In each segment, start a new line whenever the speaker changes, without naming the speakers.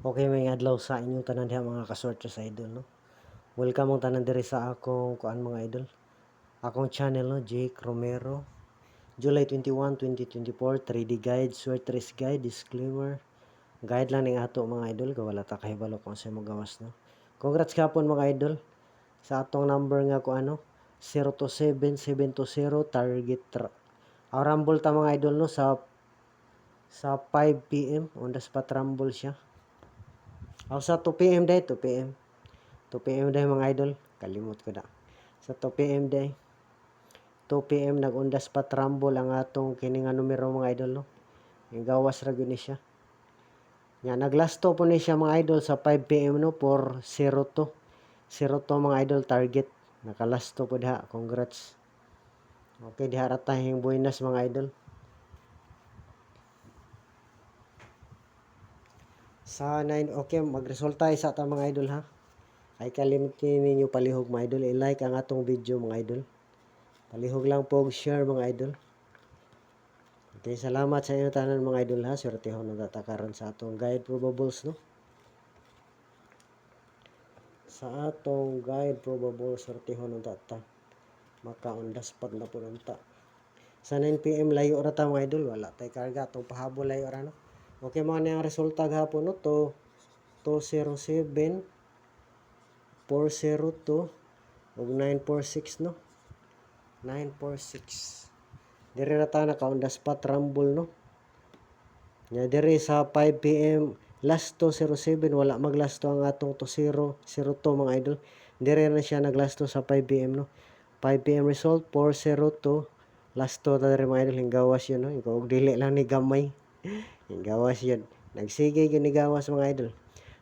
Okay, may adlaw sa inyong tanan diha mga kasorte sa idol, no? Welcome mong tanan diri sa akong kuan mga idol. Akong channel, no, Jake Romero. July 21, 2024, 3D guide, sweaters guide, disclaimer. Guide lang ning ato mga idol, kay wala ta kahibalo kung sa mo gawas, no? Congrats kapon mga idol sa atong number nga ko ano 027720 target rumble ta mga idol, no, sa 5 PM on the spot rumble siya. Aw sa 2 PM day, 2 PM. 2 PM day mga idol. Kalimot ko na. Sa 2 PM day. 2 PM nag-on the spot rumble ang atong kini nga numero mga idol, no. Yung gawas ra gyud ni siya. Nya naglasto po ni siya mga idol sa 5 PM, no, for 02. 02 mga idol target. Nakalasto po diha. Congrats. Okay, diha ra tayong buenas mga idol. Sa 9, okay, magresulta isa ta mga idol ha. Ay kalimutin ninyo palihog mga idol. I-like ang atong video mga idol. Palihog lang po share mga idol. Okay, salamat sa inyo tanan mga idol ha. Swertehon na tatakaran sa atong guide probables, no. Sa atong guide probables swertehon na tata. Maka on the spot na po nunta. Sa 9 PM layo ra ta mga idol. Wala tay karga atong pahabol layo ra, no. Okay, mga na ang resulta gahapon, no, to 207 402 ug 946, no. 946. Diri ra ta naka on the spot rumble, no. Nya diri sa 5 PM last 207 wala maglasto ang atong 2002 mga idol. Diri na siya naglasto sa 5 PM, no. 5 PM result 402 lasto ta diri mga idol. Hinggawas yun, no. Ikaw dili lang ni gamay. Hinggawas yun. Nagsige gyud ni gawas mga idol.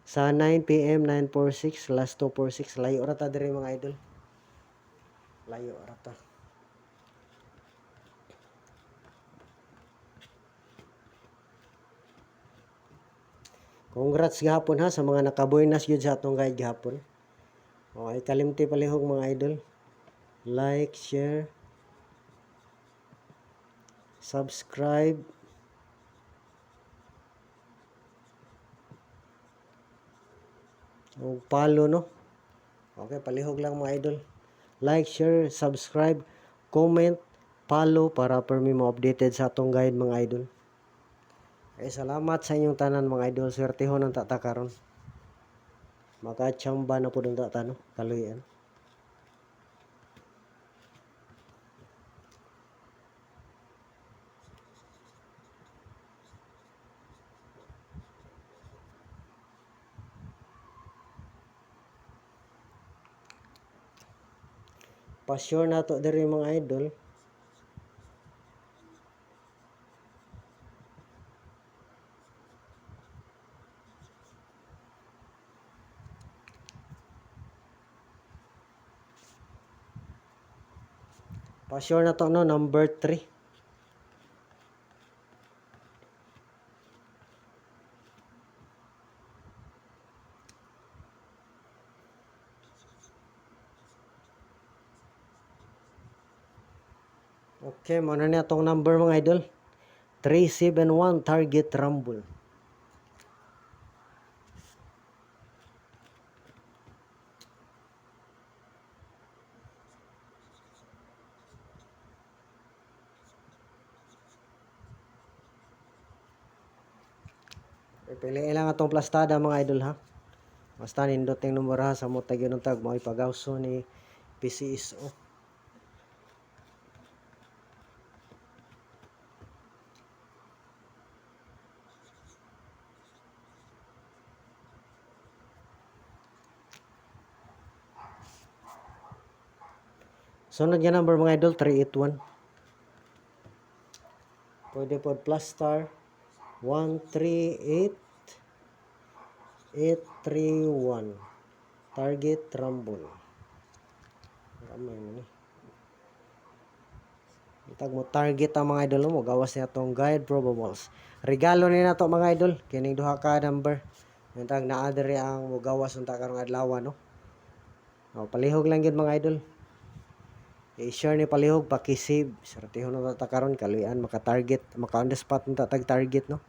Sa 9 PM 946 last 246 layo ra ta diri mga idol. Layo ra ta. Congrats gahapon ha sa mga nakabuenas gyud sa atong guide gahapon. Okay, kalimti palihog mga idol. Like, share, subscribe. O follow, no. Okay, palihog lang mga idol. Like, share, subscribe, comment, follow para per mi mo updated sa atong guide mga idol. Okay, salamat sa inyong tanan mga idol. Swertehon ang tata karon. Makachamba na po ng tata, no. Kaluyan. Pa-sure na to diri mga idol. Pa-sure na to, no, number 3. Okay, mo na niya tong number mga idol. 371 target rumble. Piliin lang atong plastada mga idol ha. Basta nindot yung numero ha sa mutag yun tag mo ipagawso ni PCSO. Sunod yung number mga idol 381. Pwede po plus star 138 831 target rumble. Ramay mo ni. Itag mo target ang mga idol mo gawas niya tong guide probables. Regalo ni nato mga idol kining duha ka number. Itag naa diri ang mo gawas unta karong adlaw, no. O, palihog lang gyud mga idol. I-share ni palihog paki-save. Swertehon na ta karon kaluyan maka-target, maka on the spot unta tag target, no.